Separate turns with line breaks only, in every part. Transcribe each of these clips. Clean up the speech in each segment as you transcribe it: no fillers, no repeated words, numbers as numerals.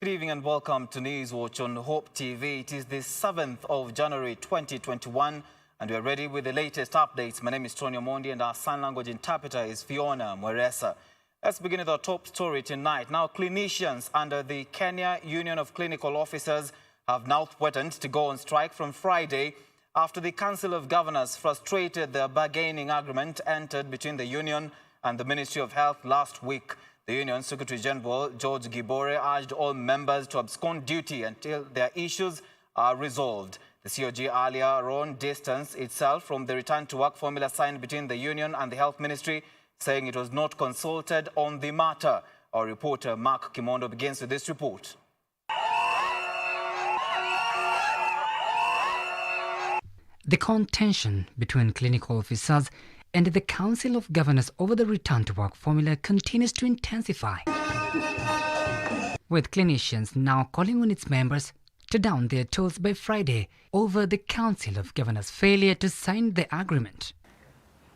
Good evening and welcome to News Watch on Hope TV. It is the 7th of January 2021 and we are ready with the latest updates. My name is Tonny Omondi and our sign language interpreter is Fiona Mweresa. Let's begin with our top story tonight. Now, clinicians under the Kenya Union of Clinical Officers have now threatened to go on strike from Friday after the Council of Governors frustrated the bargaining agreement entered between the union and the Ministry of Health last week. The Union Secretary General George Gibore urged all members to abscond duty until their issues are resolved. The COG earlier on distanced itself from the return to work formula signed between the union and the Health Ministry, saying it was not consulted on the matter. Our reporter Mark Kimondo begins with this report.
The contention between clinical officers and the Council of Governors over the return to work formula continues to intensify, with clinicians now calling on its members to down their tools by Friday over the Council of Governors' failure to sign the agreement.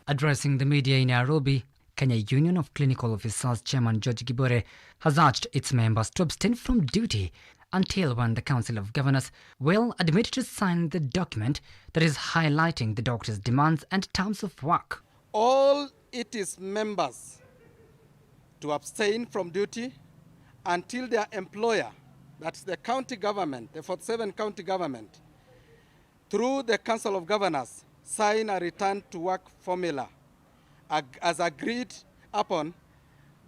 Addressing the media in Nairobi, Kenya Union of Clinical Officers Chairman George Gibore has urged its members to abstain from duty until when the Council of Governors will admit to sign the document that is highlighting the doctors' demands and terms of work.
All its members to abstain from duty until their employer, that's the county government, the 47 county government, through the Council of Governors, sign a return to work formula as agreed upon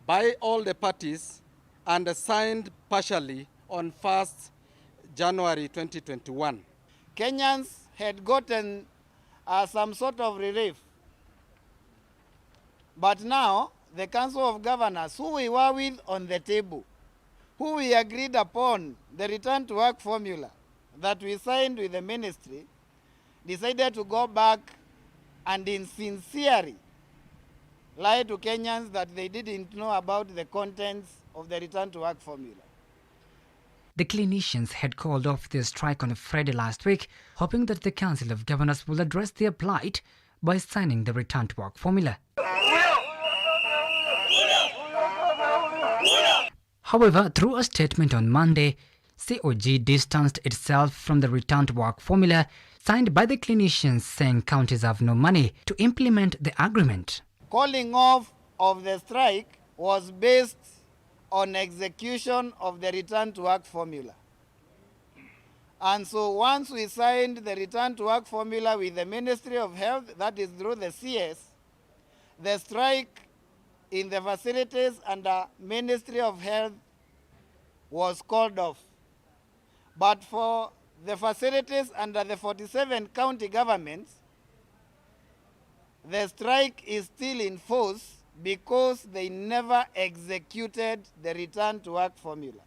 by all the parties and signed partially on 1st January 2021.
Kenyans had gotten some sort of relief. But now, the Council of Governors, who we were with on the table, who we agreed upon the return to work formula that we signed with the ministry, decided to go back and insincerely lie to Kenyans that they didn't know about the contents of the return to work formula.
The clinicians had called off their strike on a Friday last week, hoping that the Council of Governors will address their plight by signing the return to work formula. However, through a statement on Monday, COG distanced itself from the return to work formula signed by the clinicians, saying counties have no money to implement the agreement.
Calling off of the strike was based on execution of the return to work formula. And so once we signed the return to work formula with the Ministry of Health, that is through the CS, the strike in the facilities under Ministry of Health was called off. But for the facilities under the 47 county governments, the strike is still in force because they never executed the return to work formula.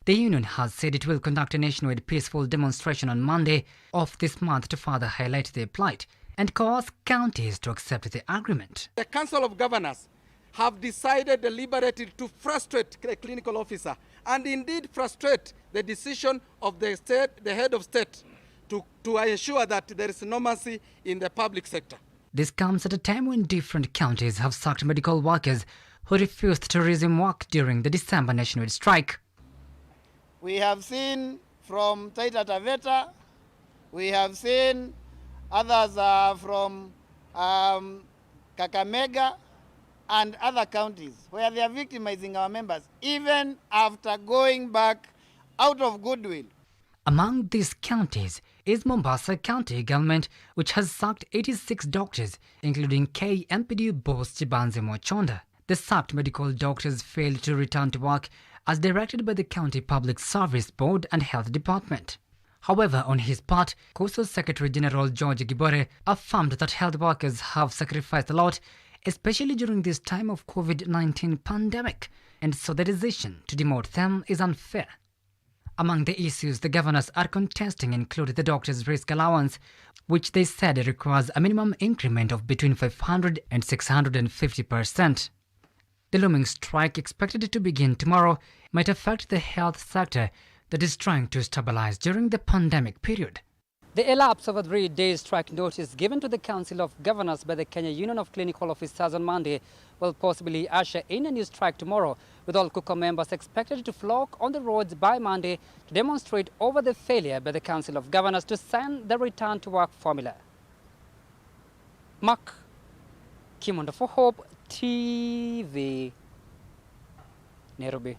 The union has said it will conduct a nationwide peaceful demonstration on Monday of this month to further highlight their plight and cause counties to accept the agreement.
The Council of Governors have decided deliberately to frustrate the clinical officer and indeed frustrate the decision of the state, the head of state, to ensure that there is normalcy in the public sector.
This comes at a time when different counties have sacked medical workers who refused to resume work during the December nationwide strike.
We have seen from Taita Taveta, we have seen others from Kakamega and other counties where they are victimizing our members, even after going back out of goodwill.
Among these counties is Mombasa County Government, which has sacked 86 doctors, including KMPD boss Chibanze Mochonda. The sacked medical doctors failed to return to work as directed by the County Public Service Board and Health Department. However, on his part, COSO Secretary General George Gibore affirmed that health workers have sacrificed a lot, especially during this time of COVID-19 pandemic, and so the decision to demote them is unfair. Among the issues the governors are contesting include the doctor's risk allowance, which they said requires a minimum increment of between 500 and 650%. The looming strike, expected to begin tomorrow, might affect the health sector that is trying to stabilize during the pandemic period. The elapse of a 3-day strike notice given to the Council of Governors by the Kenya Union of Clinical Officers on Monday will possibly usher in a new strike tomorrow, with all KUKA members expected to flock on the roads by Monday to demonstrate over the failure by the Council of Governors to sign the return to work formula. Mark Kimondo for Hope TV, Nairobi.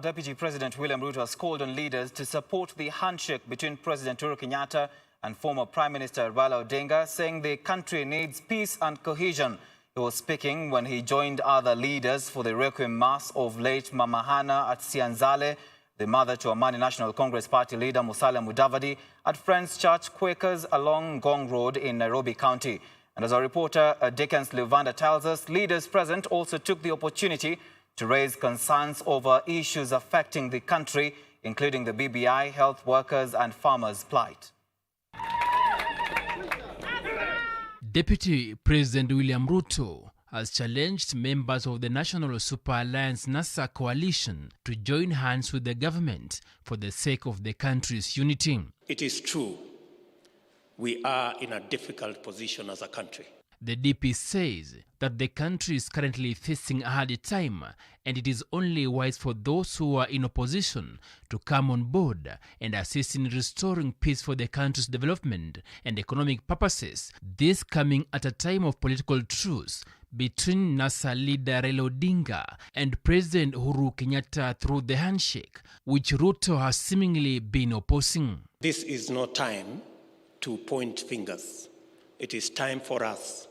Deputy President William Ruto has called on leaders to support the handshake between President Uhuru Kenyatta and former Prime Minister Raila Odinga, saying the country needs peace and cohesion. He was speaking when he joined other leaders for the Requiem Mass of late Mama Hannah at Sianzale, the mother to Amani National Congress Party leader Musalia Mudavadi, at Friends Church Quakers along Ngong Road in Nairobi County. And as our reporter Dickens Luvanda tells us, leaders present also took the opportunity to raise concerns over issues affecting the country, including the BBI, health workers and farmers' plight.
Deputy President William Ruto has challenged members of the National Super Alliance NASA coalition to join hands with the government for the sake of the country's unity.
It is true, we are in a difficult position as a country.
The DP says that the country is currently facing a hard time, and it is only wise for those who are in opposition to come on board and assist in restoring peace for the country's development and economic purposes. This coming at a time of political truce between NASA leader Raila Odinga and President Uhuru Kenyatta through the handshake, which Ruto has seemingly been opposing.
This is no time to point fingers. It is time for us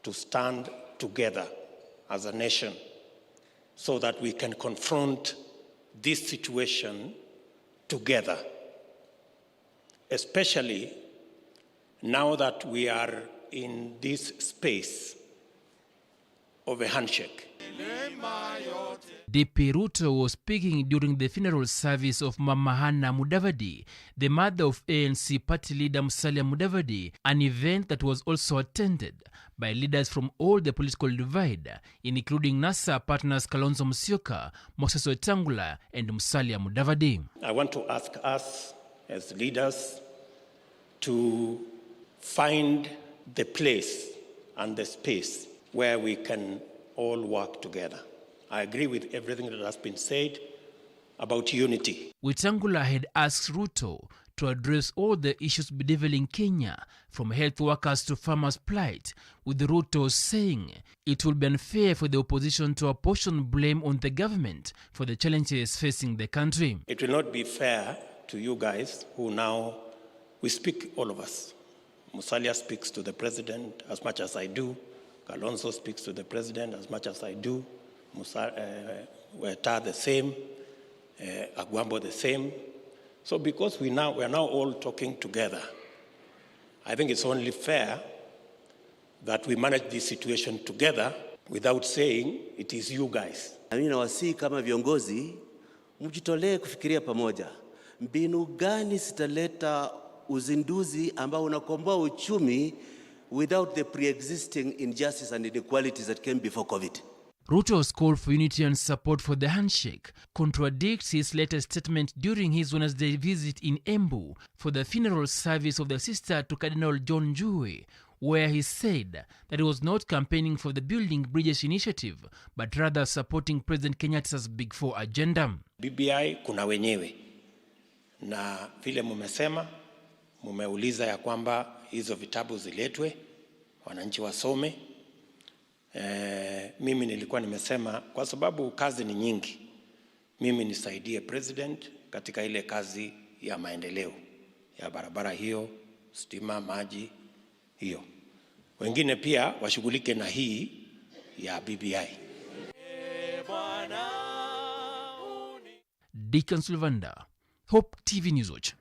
to stand together as a nation so that we can confront this situation together, especially now that we are in this space of a handshake.
DP Ruto was speaking during the funeral service of Mama Hannah Mudavadi, the mother of ANC party leader Musalia Mudavadi, an event that was also attended by leaders from all the political divide, including NASA partners Kalonzo Musyoka, Moses Wetangula and Musalia Mudavadi.
I want to ask us as leaders to find the place and the space where we can all work together. I agree with everything that has been said about unity.
Wetangula had asked Ruto to address all the issues bedeviling Kenya, from health workers to farmers' plight, with Ruto saying it will be unfair for the opposition to apportion blame on the government for the challenges facing the country.
It will not be fair to you guys who now, we speak, all of us. Musalia speaks to the president as much as I do. Kalonzo speaks to the president as much as I do. Weta the same, Agwambo the same. So because we are now all talking together, I think it's only fair that we manage this situation together without saying it is you guys.
Mimi nawasihi kama viongozi mjitolee kufikiria pamoja. Mbinu gani zitaleta uzinduzi ambao unakomboa uchumi without the pre-existing injustice and inequalities that came before COVID.
Ruto's call for unity and support for the handshake contradicts his latest statement during his Wednesday visit in Embu for the funeral service of the sister to Cardinal John Njui, where he said that he was not campaigning for the Building Bridges initiative, but rather supporting President Kenyatta's Big Four agenda.
BBI kuna wenyewe, na vile mumesema, mumeuliza ya kwamba hizo vitabu ziletwe, wananchi wasome. Mimi nilikuwa nimesema kwa sababu kazi ni nyingi, mimi nisaidie president katika ile kazi ya maendeleo ya barabara hiyo, stima, maji hiyo. Wengine pia washughulike na hii ya BBI.
Dickens Luvanda, Hope TV News Watch.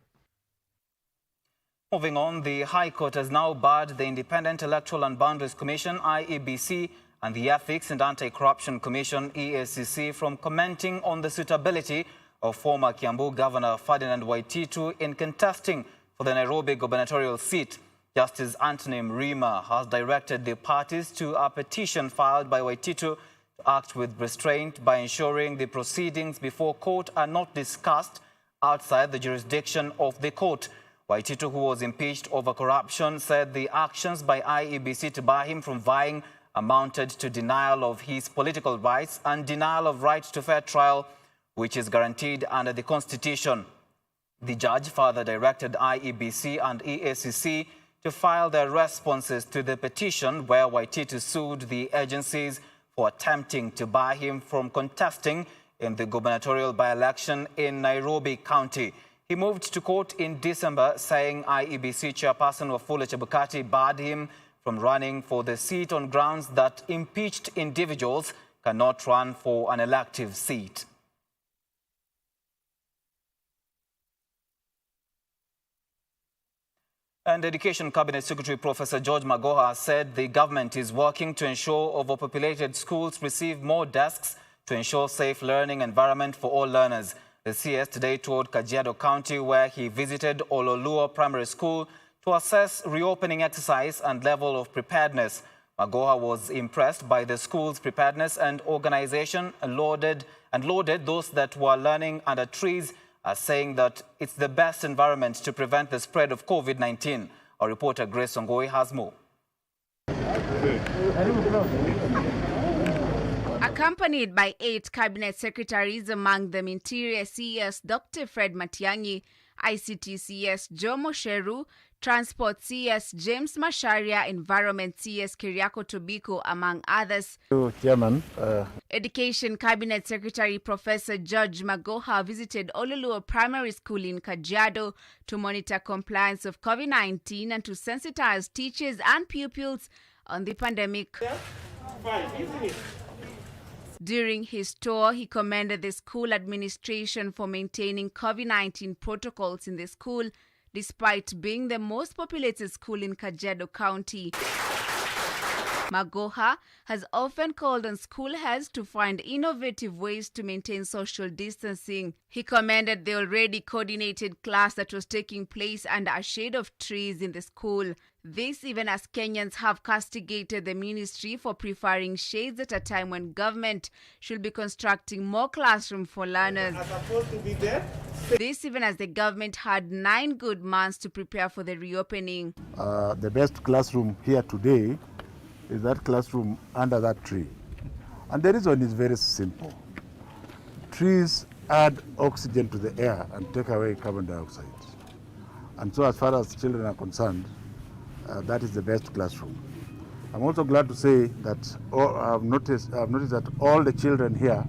Moving on, the High Court has now barred the Independent Electoral and Boundaries Commission, IEBC, and the Ethics and Anti-Corruption Commission, EACC, from commenting on the suitability of former Kiambu Governor Ferdinand Waititu in contesting for the Nairobi gubernatorial seat. Justice Anthony Mrima has directed the parties to a petition filed by Waititu to act with restraint by ensuring the proceedings before court are not discussed outside the jurisdiction of the court. Waititu, who was impeached over corruption, said the actions by IEBC to bar him from vying amounted to denial of his political rights and denial of right to fair trial, which is guaranteed under the Constitution. The judge further directed IEBC and EACC to file their responses to the petition where Waititu sued the agencies for attempting to bar him from contesting in the gubernatorial by-election in Nairobi County. He moved to court in December, saying IEBC chairperson Wafula Chebukati barred him from running for the seat on grounds that impeached individuals cannot run for an elective seat. And Education Cabinet Secretary Professor George Magoha said the government is working to ensure overpopulated schools receive more desks to ensure safe learning environment for all learners. The CS today toured Kajiado County, where he visited Ololuo Primary School to assess reopening exercise and level of preparedness. Magoha was impressed by the school's preparedness and organization and lauded those that were learning under trees, saying that it's the best environment to prevent the spread of COVID-19. Our reporter Grace Ongoi has more.
Accompanied by 8 cabinet secretaries, among them Interior CS Dr. Fred Matiang'i, ICT CS Joe Mosheru, Transport CS James Masharia, Environment CS Kiriako Tobiko, among others.
Chairman,
Education Cabinet Secretary Professor George Magoha visited Ololuo Primary School in Kajiado to monitor compliance of COVID-19 and to sensitize teachers and pupils on the pandemic. During his tour, he commended the school administration for maintaining COVID-19 protocols in the school, despite being the most populated school in Kajiado County. Magoha has often called on school heads to find innovative ways to maintain social distancing. He commended the already coordinated class that was taking place under a shade of trees in the school. This even as Kenyans have castigated the ministry for preferring shades at a time when government should be constructing more classrooms for learners. This even as the government had 9 good months to prepare for the reopening.
the best classroom here today is that classroom under that tree. And the reason is very simple. Trees add oxygen to the air and take away carbon dioxide. And so as far as children are concerned, that is the best classroom. I'm also glad to say that I've noticed that all the children here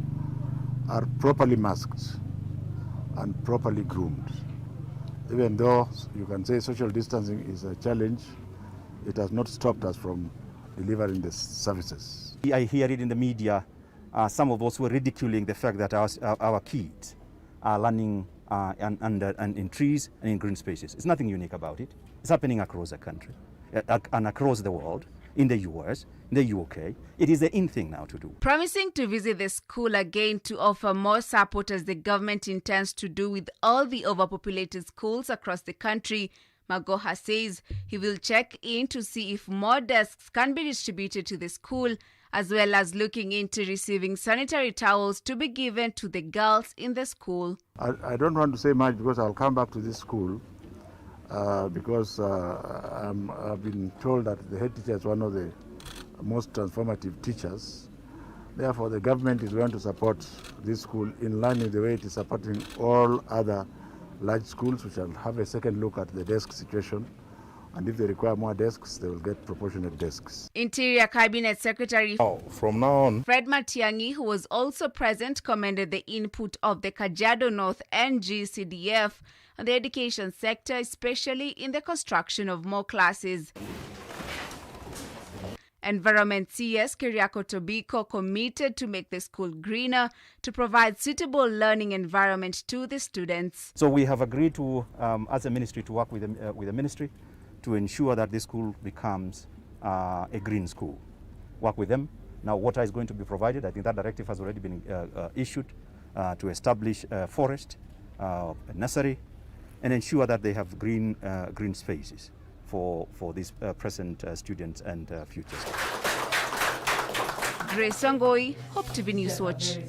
are properly masked and properly groomed. Even though you can say social distancing is a challenge, it has not stopped us from delivering the services.
I hear it in the media, some of us were ridiculing the fact that our kids are learning in trees and in green spaces. It's nothing unique about it. It's happening across the country and across the world, in the US, in the UK. It is the in thing now to do.
Promising to visit the school again to offer more support as the government intends to do with all the overpopulated schools across the country, Magoha says he will check in to see if more desks can be distributed to the school, as well as looking into receiving sanitary towels to be given to the girls in the school.
I don't want to say much because I'll come back to this school because I've been told that the head teacher is one of the most transformative teachers. Therefore, the government is going to support this school in line with the way it is supporting all other large schools, which will have a second look at the desk situation. And if they require more desks, they will get proportionate desks.
Interior Cabinet Secretary
From now on,
Fred Matiang'i, who was also present, commended the input of the Kajiado North NGCDF on the education sector, especially in the construction of more classes. Environment CS Kiriako Tobiko committed to make the school greener to provide suitable learning environment to the students.
So we have agreed to, as a ministry, to work with the ministry to ensure that this school becomes a green school. Work with them. Now, water is going to be provided. I think that directive has already been issued to establish a forest, a nursery, and ensure that they have green spaces for these present students and future students.
Grace Ongoi, Hope TV News Watch.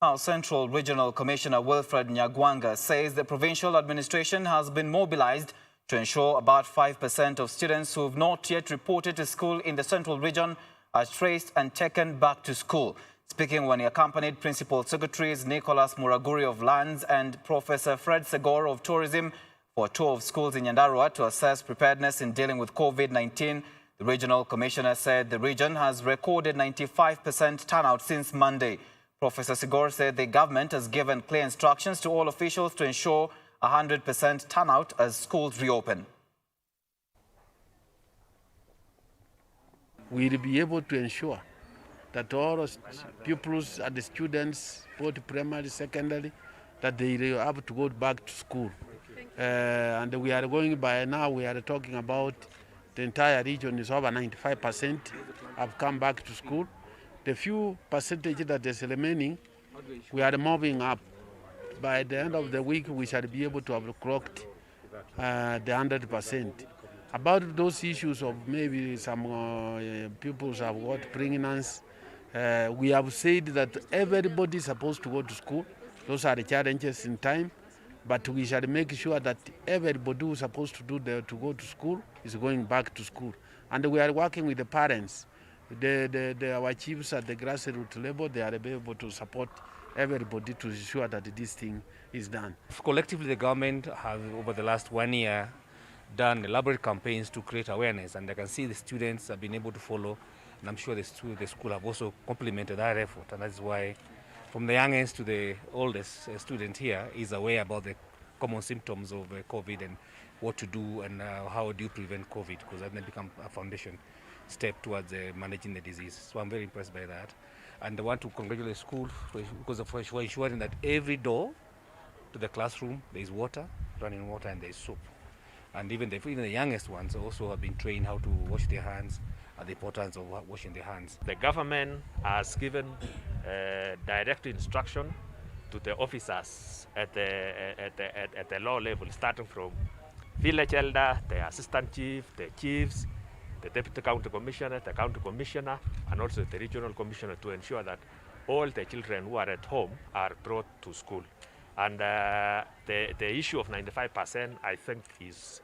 Our Central Regional Commissioner Wilfred Nyagwanga says the provincial administration has been mobilized to ensure about 5% of students who have not yet reported to school in the central region are traced and taken back to school. Speaking when he accompanied Principal Secretaries Nicholas Muraguri of Lands and Professor Fred Segor of Tourism for a tour of schools in Nyandarua to assess preparedness in dealing with COVID-19, the regional commissioner said the region has recorded 95% turnout since Monday. Professor Segor said the government has given clear instructions to all officials to ensure 100% turnout as schools reopen.
We'll be able to ensure that all pupils and the students, both primary, secondary, that they have to go back to school. And we are going by now, we are talking about the entire region is over 95% have come back to school. The few percentage that is remaining, we are moving up. By the end of the week, we shall be able to have clocked the 100%. About those issues of maybe some pupils have got pregnancy, we have said that everybody is supposed to go to school. Those are the challenges in time, but we shall make sure that everybody who is supposed to to go to school is going back to school. And we are working with the parents. Our chiefs at the grassroots level, they are able to support everybody to ensure that this thing is done.
Collectively, the government has, over the last 1 year, done elaborate campaigns to create awareness, and I can see the students have been able to follow, and I'm sure the school have also complemented that effort, and that's why from the youngest to the oldest student here is aware about the common symptoms of COVID and what to do and how do you prevent COVID, because that may become a foundation step towards managing the disease. So I'm very impressed by that. And I want to congratulate the school for ensuring that every door to the classroom there is water, running water, and there is soap. And even the youngest ones also have been trained how to wash their hands and the importance of washing their hands.
The government has given direct instruction to the officers at the law level, starting from village elder, the assistant chief, the chiefs, the deputy county commissioner, the county commissioner, and also the regional commissioner, to ensure that all the children who are at home are brought to school. And the issue of 95%, I think, is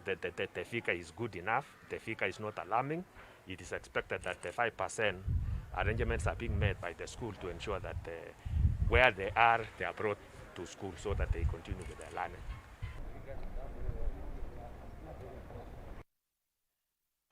the figure is good enough. The figure is not alarming. It is expected that the 5% arrangements are being made by the school to ensure that where they are brought to school so that they continue with their learning.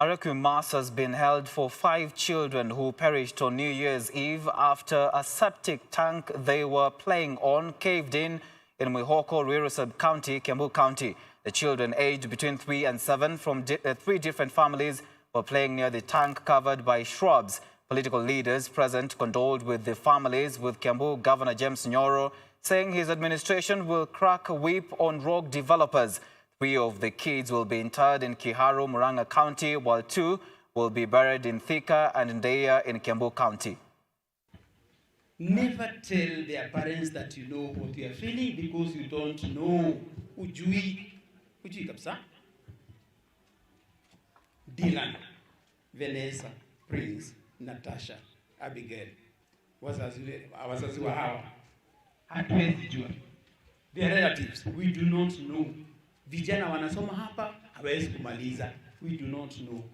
A requiem mass has been held for 5 children who perished on New Year's Eve after a septic tank they were playing on caved in Mwihoko, Ruiru Sub-County, Kiambu County. The children aged between 3 and 7 from 3 different families were playing near the tank covered by shrubs. Political leaders present condoled with the families, with Kiambu Governor James Nyoro saying his administration will crack a whip on rogue developers. 3 of the kids will be interred in Kiharu, Murang'a County, while 2 will be buried in Thika and Ndeia in Kiambu County.
Never tell their parents that you know what you are feeling because you don't know. Ujui kabisa. Dylan, Vanessa, Prince, Natasha, Abigail. Wazazi wa hawa. Hatuwezi jua. Their relatives, we do not know. Vijana wanasoma hapa, hawezi kumaliza. We do not know.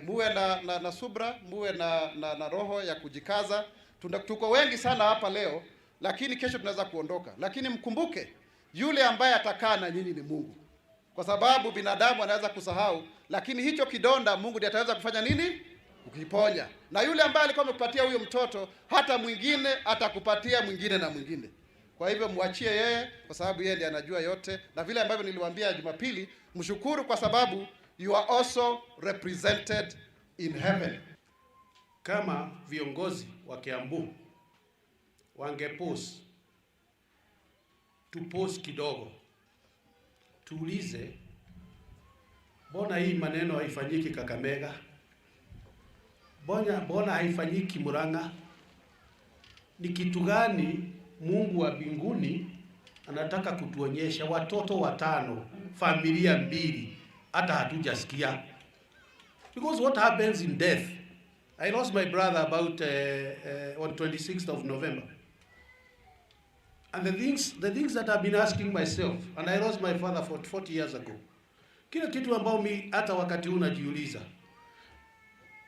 Muwe na subra, muwe na roho ya kujikaza. Tuko wengi sana hapa leo, lakini kesho tunaweza kuondoka. Lakini mkumbuke, yule ambaye atakaa na nyinyi ni Mungu. Kwa sababu binadamu anaweza kusahau, lakini hicho kidonda Mungu ndiye ataweza kufanya nini? Kukiponya. Na yule ambaye alikuwa amekupatia huyo mtoto, hata mwingine atakupatia mwingine na mwingine. Kwa hivyo muachie yeye, kwa sababu yeye ndiye anajua yote. Na vile ambavyo niliwaambia Jumapili, mshukuru kwa sababu you are also represented in heaven.
Kama viongozi wa Kiambu wangepose tupose kidogo, tuulize, mbona hii maneno haifanyiki Kakamega? Mbona haifanyiki Murang'a? Ni kitu gani Mungu wa mbinguni anataka kutuonyesha? Watoto 5, familia 2, hata hatujasikia. Because what happens in death? I lost my brother about on 26th of November. And the things that I've been asking myself, and I lost my father 40 years ago. Kile kitu ambao hata wakati huu najiuliza,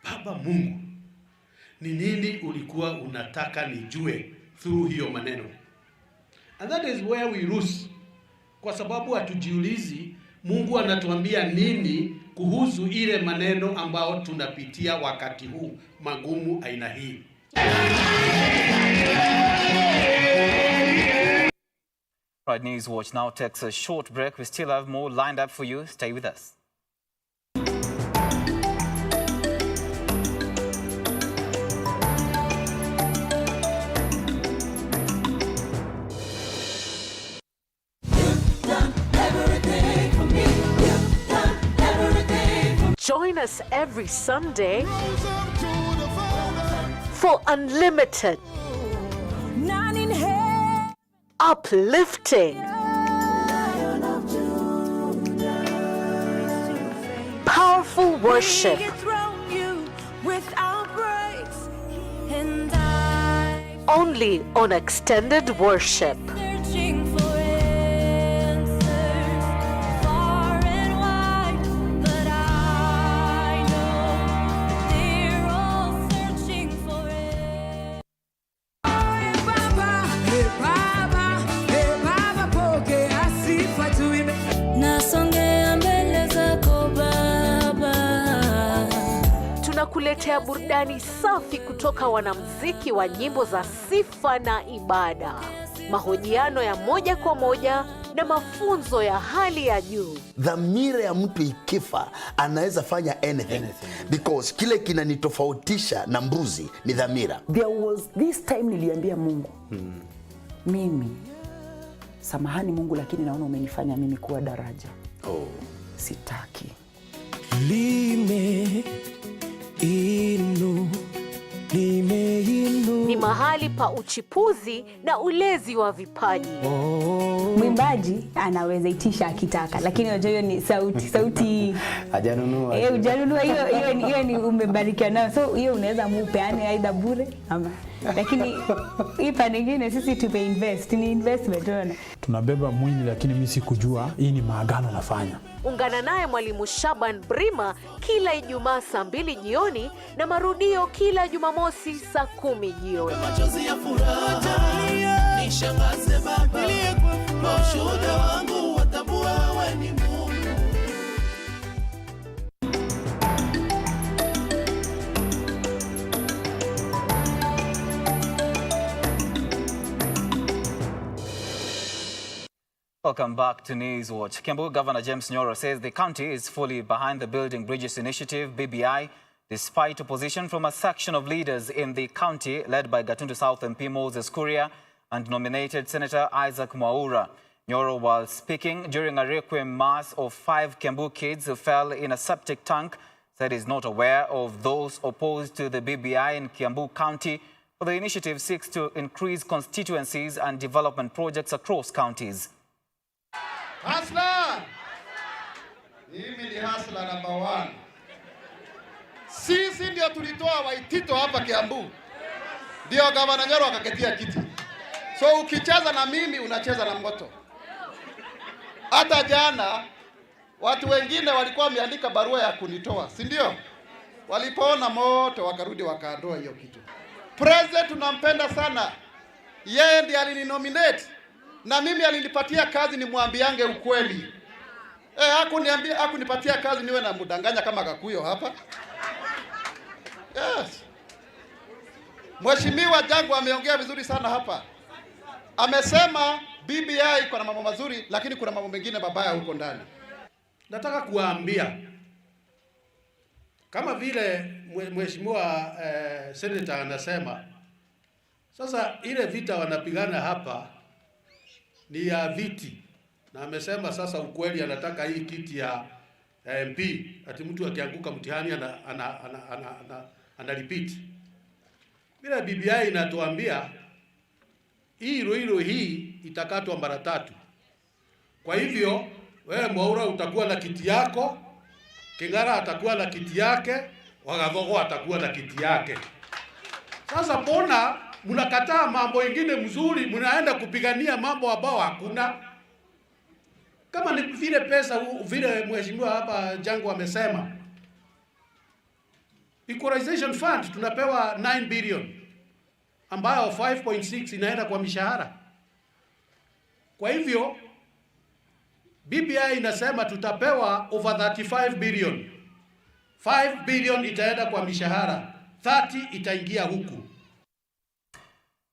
Baba Mungu, ni nini ulikuwa unataka nijue through hiyo maneno? And that is where we lose. Kwa sababu hatujiulizi Mungu anatuambia nini kuhusu ile maneno ambao tunapitia wakati huu magumu aina hii.
Right, News Watch now takes a short break. We still have more lined up for you. Stay with us.
Join us every Sunday for unlimited, uplifting, powerful worship, only on Extended Worship. Tunakuletea burudani safi kutoka wanamuziki wa nyimbo za sifa na ibada, mahojiano ya moja kwa moja na mafunzo ya hali ya juu.
Dhamira ya mtu ikifa anaweza fanya anything. Because kile kinanitofautisha na mbuzi ni dhamira.
There was this time niliambia Mungu, mimi samahani Mungu, lakini naona umenifanya mimi kuwa daraja. Sitaki.
Ni mahali pa uchipuzi na ulezi wa vipaji.
Mwimbaji anaweza itisha akitaka, lakini unajua hiyo ni sauti
hajanunua.
Hujanunua, hiyo ni umebarikiwa nayo. So hiyo unaweza mupeane aidha bure ama. Lakini hii pande nyingine sisi tupe invest, ni investment tuna.
Tunabeba mwili, lakini mimi sikujua hii ni maagano nafanya.
Ungana naye Mwalimu Shaban Brima kila Ijumaa saa 2 jioni na marudio kila Jumamosi saa 10 jioni.
Machozi ya furaha nishangaze Baba, mashuhuda wangu watambua wewe ni Mungu.
Welcome back to News Watch. Kiambu Governor James Nyoro says the county is fully behind the Building Bridges Initiative, BBI, despite opposition from a section of leaders in the county led by Gatundu South MP Moses Kuria and nominated Senator Isaac Mwaura. Nyoro, while speaking during a requiem mass of 5 Kiambu kids who fell in a septic tank, said he's not aware of those opposed to the BBI in Kiambu County, but the initiative seeks to increase constituencies and development projects across counties.
Hasla! Mimi ni hasla number 1. Sisi ndio tulitoa Waitito hapa Kiambu. Ndio Gavana Nyoro akaketia kiti. So ukicheza na mimi unacheza na moto. Hata jana watu wengine walikuwa wameandika barua ya kunitoa, si ndio? Walipoona moto wakarudi wakaondoa hiyo kitu. President tunampenda sana. Yeye ndiye alininominate. Na mimi alinipatia kazi nimwambiange ukweli. Hakunipatia kazi niwe na mudanganya kama Kakuyo hapa. Yes. Mheshimiwa Jangu ameongea vizuri sana hapa. Amesema BBI kuna mambo mazuri, lakini kuna mambo mengine mabaya huko ndani.
Nataka kuwaambia kama vile Mheshimiwa Senator anasema, sasa ile vita wanapigana hapa ni ya viti, na amesema sasa ukweli anataka hii kiti ya MP, ati mtu akianguka mtihani ana repeat. Bila BBI inatuambia hii itakatwa mara 3. Kwa hivyo wewe Mwaura utakuwa na kiti yako, King'ara atakuwa na kiti yake, Wagathogo atakuwa na kiti yake. Sasa mbona mnakataa mambo mengine mzuri, mnaenda kupigania mambo ambao hakuna? Kama ni vile pesa vile mheshimiwa hapa Jangu amesema, Equalization Fund tunapewa 9 billion ambayo 5.6 inaenda kwa mishahara. Kwa hivyo BBI inasema tutapewa over 35 billion. 5 billion itaenda kwa mishahara, 30 itaingia huku.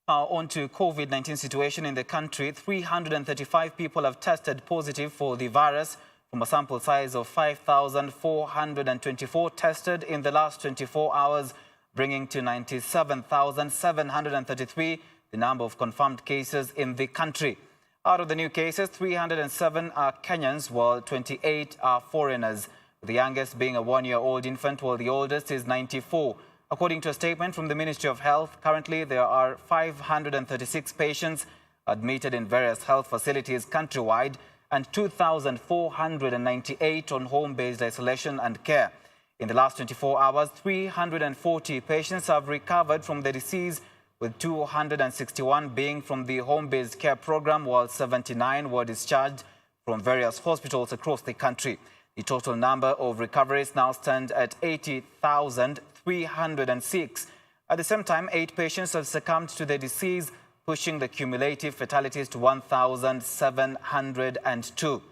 On to COVID-19 situation in the country. 335 people have tested positive for the virus from a sample size of 5,424 tested in the last 24 hours, bringing to 97,733 the number of confirmed cases in the country. Out of the new cases, 307 are Kenyans, while 28 are foreigners, the youngest being a one-year-old infant, while the oldest is 94. According to a statement from the Ministry of Health, currently there are 536 patients admitted in various health facilities countrywide and 2,498 on home-based isolation and care. In the last 24 hours, 340 patients have recovered from the disease, with 261 being from the home-based care program, while 79 were discharged from various hospitals across the country. The total number of recoveries now stands at 80,306. At the same time, 8 patients have succumbed to the disease, pushing the cumulative fatalities to 1,702.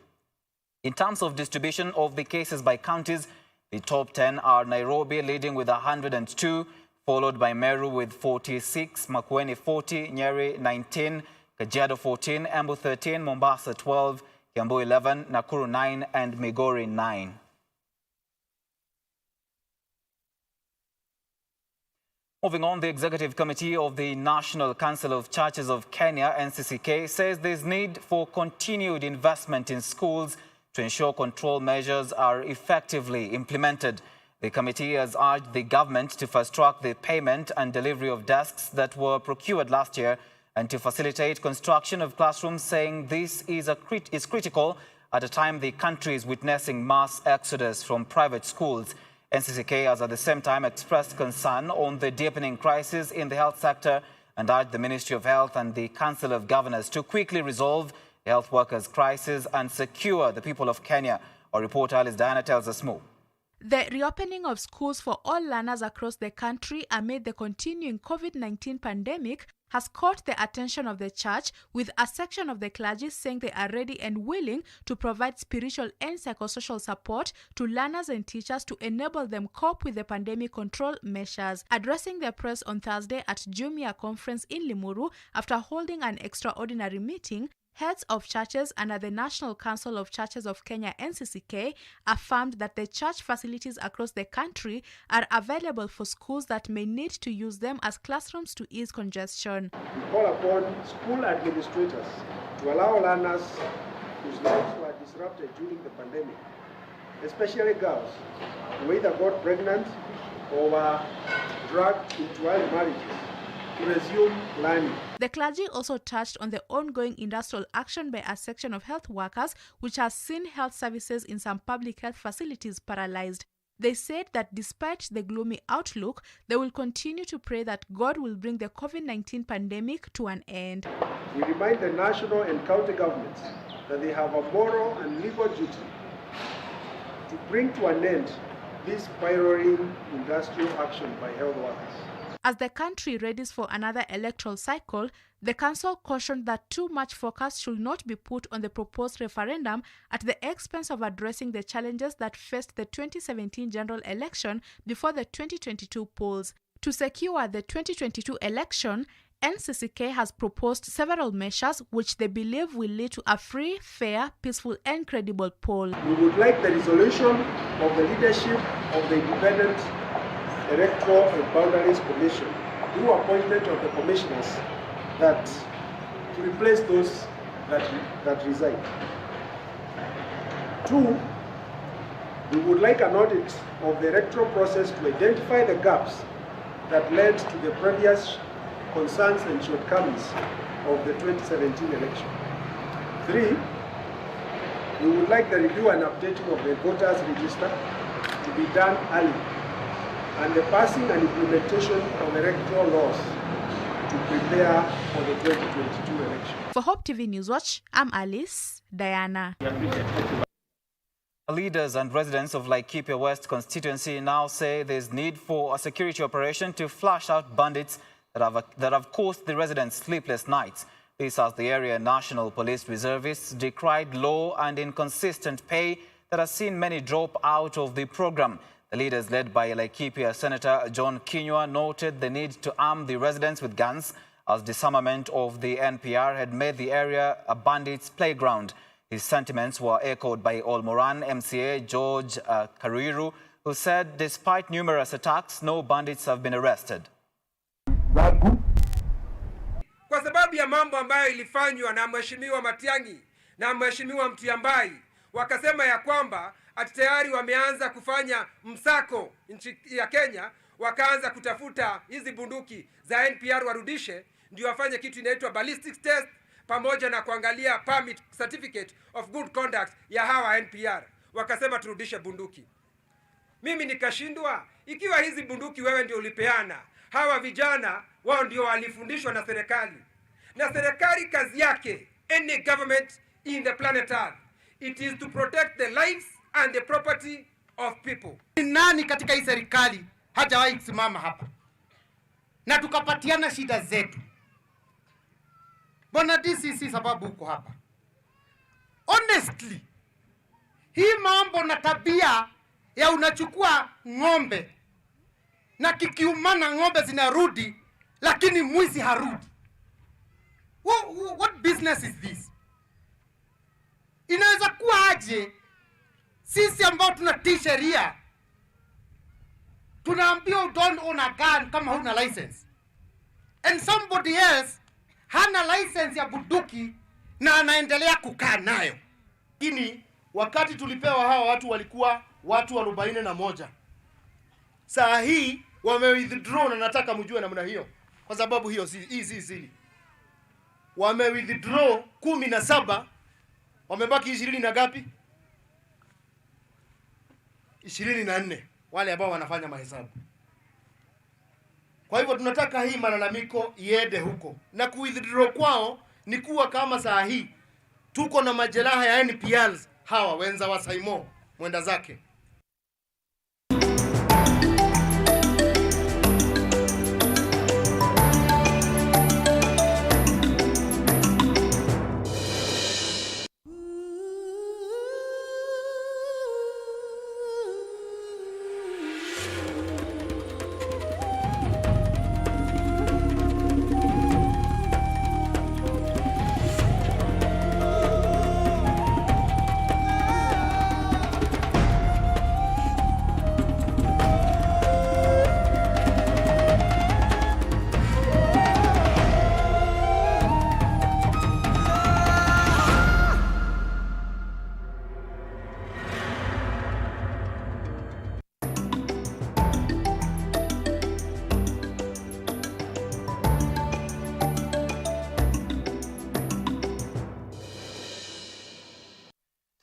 In terms of distribution of the cases by counties, the top 10 are Nairobi leading with 102, followed by Meru with 46, Makueni 40, Nyeri 19, Kajiado 14, Embu 13, Mombasa 12, Kiambu 11, Nakuru 9 and Migori 9. Moving on, the Executive Committee of the National Council of Churches of Kenya, NCCK, says there's need for continued investment in schools to ensure control measures are effectively implemented. The committee has urged the government to fast-track the payment and delivery of desks that were procured last year and to facilitate construction of classrooms, saying this is critical at a time the country is witnessing mass exodus from private schools. NCCK has at the same time expressed concern on the deepening crisis in the health sector and urged the Ministry of Health and the Council of Governors to quickly resolve the health workers' crisis and secure the people of Kenya. Our reporter Alice Diana tells us more.
The reopening of schools for all learners across the country amid the continuing COVID-19 pandemic has caught the attention of the church, with a section of the clergy saying they are ready and willing to provide spiritual and psychosocial support to learners and teachers to enable them cope with the pandemic control measures. Addressing the press on Thursday at Jumia Conference in Limuru after holding an extraordinary meeting, heads of churches under the National Council of Churches of Kenya, NCCK, affirmed that the church facilities across the country are available for schools that may need to use them as classrooms to ease congestion.
We call upon school administrators to allow learners whose lives were disrupted during the pandemic, especially girls who either got pregnant or were dragged into early marriages, to resume learning.
The clergy also touched on the ongoing industrial action by a section of health workers, which has seen health services in some public health facilities paralyzed. They said that despite the gloomy outlook, they will continue to pray that God will bring the COVID-19 pandemic to an end.
We remind the national and county governments that they have a moral and legal duty to bring to an end this spiraling industrial action by health workers.
As the country readies for another electoral cycle, the council cautioned that too much focus should not be put on the proposed referendum at the expense of addressing the challenges that faced the 2017 general election before the 2022 polls. To secure the 2022 election, NCCK has proposed several measures which they believe will lead to a free, fair, peaceful and credible poll.
We would like the resolution of the leadership of the independent Electoral and Boundaries Commission through appointment of the commissioners that to replace those that resign. 2, we would like an audit of the electoral process to identify the gaps that led to the previous concerns and shortcomings of the 2017 election. 3, we would like the review and updating of the voters register to be done early, and the passing and implementation of electoral laws to prepare for the 2022 election.
For Hope TV Newswatch, I'm Alice Diana.
Leaders and residents of Laikipia West constituency now say there's need for a security operation to flush out bandits that have caused the residents sleepless nights. This as the area National Police reservists decried low and inconsistent pay that has seen many drop out of the program. The leaders led by Laikipia Senator John Kinyua noted the need to arm the residents with guns as disarmament of the NPR had made the area a bandits' playground. His sentiments were echoed by Olmoran MCA George Kariru, who said despite numerous attacks, no bandits have been arrested.
Kwa sababu ya mambo ambayo ilifanywa na Mheshimiwa Matiang'i na Mheshimiwa Mtiambai, wakasema ya kwamba ati tayari wameanza kufanya msako nchi ya Kenya, wakaanza kutafuta hizi bunduki za NPR warudishe, ndio wafanye kitu inaitwa ballistics test pamoja na kuangalia permit certificate of good conduct ya hawa NPR. Wakasema turudishe bunduki. Mimi nikashindwa, ikiwa hizi bunduki wewe ndio ulipeana, hawa vijana wao ndio walifundishwa na serikali. Na serikali kazi yake, any government in the planet Earth, it is to protect the lives and the property of people.
Ni nani katika hii serikali hajawahi kusimama hapa na tukapatiana shida zetu? Bwana DCC, sababu huko hapa. Honestly, hii mambo na tabia ya unachukua ng'ombe na kikiumana ng'ombe zinarudi lakini mwizi harudi. What business is this? Inaweza kuwa aje sisi ambao tunatii sheria tunaambiwa don't own a gun kama huna license, and somebody else hana license ya bunduki na anaendelea kukaa nayo?
Lakini wakati tulipewa hawa watu walikuwa watu 41. Saa hii wame withdraw, na nataka mjue namna hiyo, kwa sababu hiyo hii zili wame withdraw 17, wamebaki 20 na gapi? 24 wale ambao wanafanya mahesabu. Kwa hivyo tunataka hii malalamiko iende huko, na kuwithdraw kwao ni kuwa kama saa hii tuko na majeraha ya NPRs hawa wenza wa Saimo mwenda zake.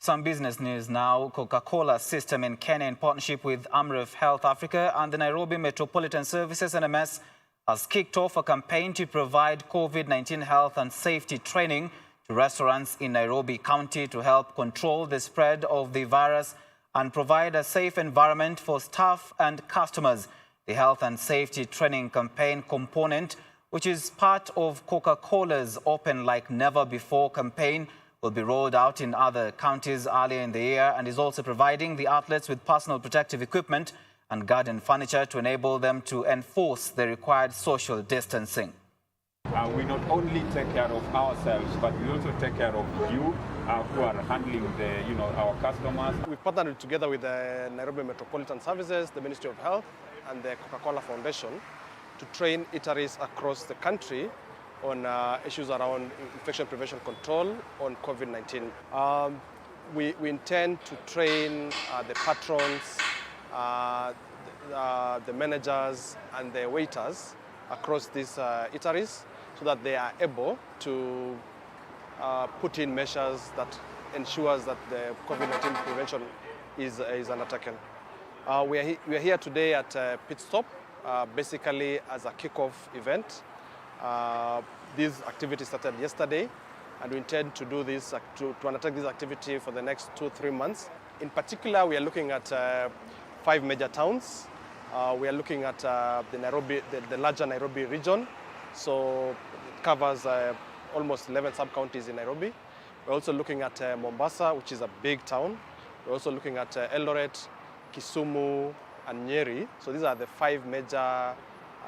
Some business news now. Coca Cola system in Kenya, in partnership with Amref Health Africa and the Nairobi Metropolitan Services NMS, has kicked off a campaign to provide COVID-19 health and safety training to restaurants in Nairobi County to help control the spread of the virus and provide a safe environment for staff and customers. The health and safety training campaign component, which is part of Coca Cola's Open Like Never Before campaign, will be rolled out in other counties earlier in the year and is also providing the outlets with personal protective equipment and garden furniture to enable them to enforce the required social distancing.
We not only take care of ourselves, but we also take care of you who are handling our customers.
We partnered together with the Nairobi Metropolitan Services, the Ministry of Health, and the Coca Cola Foundation to train eateries across the country on issues around infection prevention control on COVID-19. We intend to train the patrons, the managers and the waiters across these eateries so that they are able to put in measures that ensures that the COVID-19 prevention is undertaken. We are here today at Pit Stop, basically as a kickoff event These activities started yesterday, and we intend to do this to undertake this activity for the next 2-3 months. In particular, we are looking at 5 major towns. We are looking at the larger Nairobi region, so it covers almost 11 sub-counties in Nairobi. We're also looking at Mombasa, which is a big town. We're also looking at Eldoret, Kisumu, and Nyeri. So these are the 5 major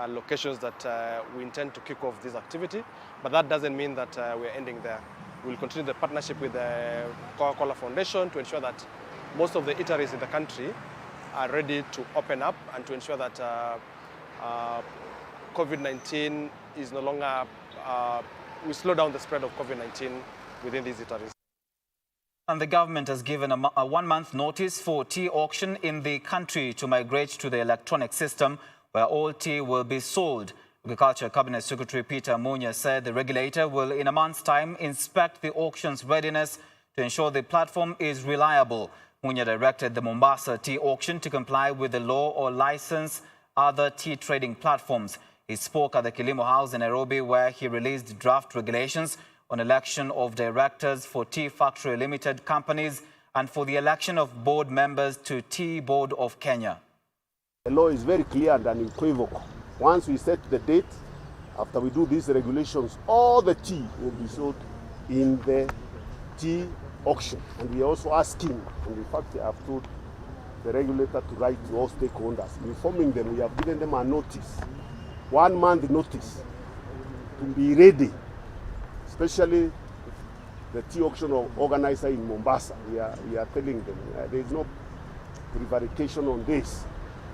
locations that we intend to kick off this activity, but that doesn't mean that we're ending there. We'll continue the partnership with the Coca Cola Foundation to ensure that most of the eateries in the country are ready to open up and to ensure that COVID-19 is no longer, we slow down the spread of COVID-19 within these eateries.
And the government has given a 1-month notice for tea auction in the country to migrate to the electronic system where all tea will be sold. Agriculture Cabinet Secretary Peter Munya said the regulator will in a month's time inspect the auction's readiness to ensure the platform is reliable. Munya directed the Mombasa tea auction to comply with the law or license other tea trading platforms. He spoke at the Kilimo House in Nairobi where he released draft regulations on election of directors for tea factory limited companies and for the election of board members to Tea Board of Kenya.
The law is very clear and unequivocal. Once we set the date, after we do these regulations, all the tea will be sold in the tea auction. And we are also asking, and in fact I have told the regulator to write to all stakeholders, informing them we have given them a notice, 1 month notice, to be ready, especially the tea auction organizer in Mombasa. We are telling them there is no prevarication on this.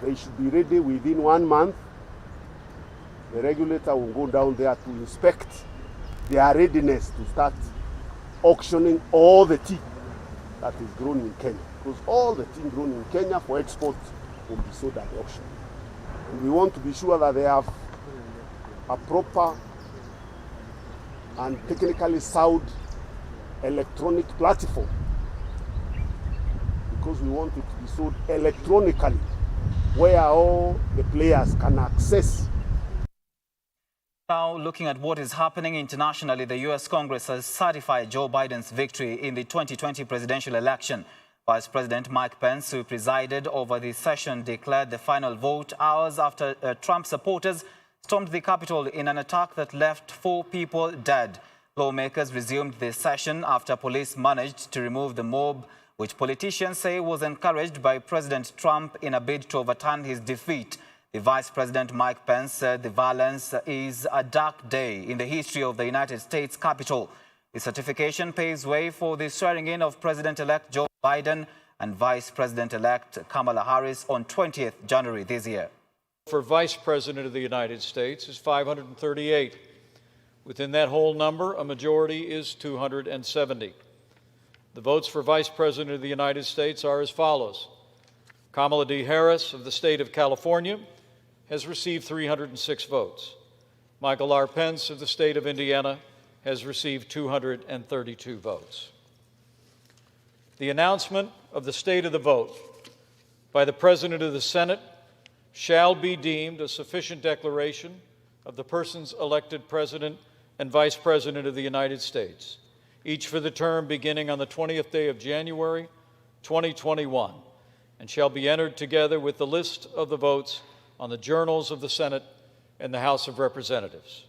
They should be ready within 1 month. The regulator will go down there to inspect their readiness to start auctioning all the tea that is grown in Kenya. Because all the tea grown in Kenya for export will be sold at the auction. And we want to be sure that they have a proper and technically sound electronic platform, because we want it to be sold electronically, where all the players can access.
Now, looking at what is happening internationally, the U.S. Congress has certified Joe Biden's victory in the 2020 presidential election. Vice President Mike Pence, who presided over the session, declared the final vote hours after Trump supporters stormed the Capitol in an attack that left 4 people dead. Lawmakers resumed the session after police managed to remove the mob, which politicians say was encouraged by President Trump in a bid to overturn his defeat. The Vice President Mike Pence said the violence is a dark day in the history of the United States Capitol. The certification paves way for the swearing-in of President-elect Joe Biden and Vice President-elect Kamala Harris on 20th January this year.
For Vice President of the United States is 538. Within that whole number, a majority is 270. The votes for Vice President of the United States are as follows. Kamala D. Harris of the state of California has received 306 votes. Michael R. Pence of the state of Indiana has received 232 votes. The announcement of the state of the vote by the President of the Senate shall be deemed a sufficient declaration of the persons elected President and Vice President of the United States, each for the term beginning on the 20th day of January, 2021, and shall be entered together with the list of the votes on the journals of the Senate and the House of Representatives.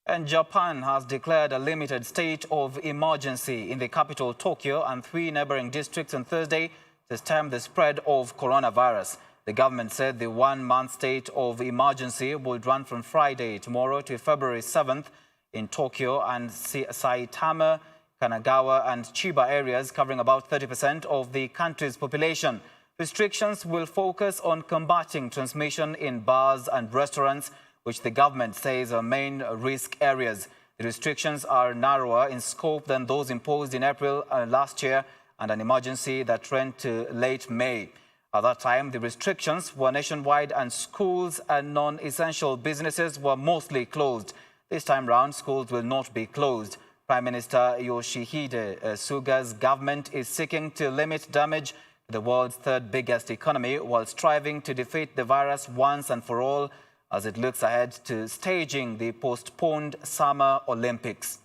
And Japan has declared a limited state of emergency in the capital, Tokyo, and 3 neighboring districts on Thursday to stem the spread of coronavirus. The government said the 1-month state of emergency would run from Friday, tomorrow, to February 7th in Tokyo and Saitama, Kanagawa, and Chiba areas, covering about 30% of the country's population. Restrictions will focus on combating transmission in bars and restaurants, which the government says are main risk areas. The restrictions are narrower in scope than those imposed in April last year and an emergency that ran to late May. At that time, the restrictions were nationwide and schools and non-essential businesses were mostly closed. This time round, schools will not be closed. Prime Minister Yoshihide Suga's government is seeking to limit damage to the world's 3rd biggest economy while striving to defeat the virus once and for all as it looks ahead to staging the postponed Summer Olympics.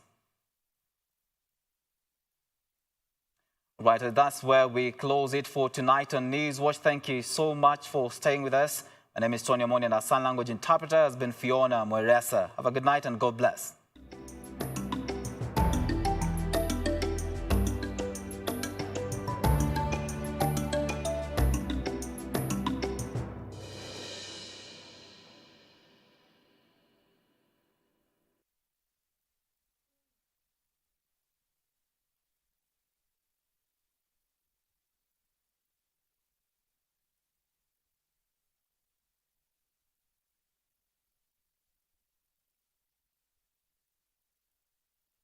Right, that's where we close it for tonight on News Watch. Thank you so much for staying with us. My name is Tonny Omondi and our sign language interpreter has been Fiona Mweresa. Have a good night and God bless.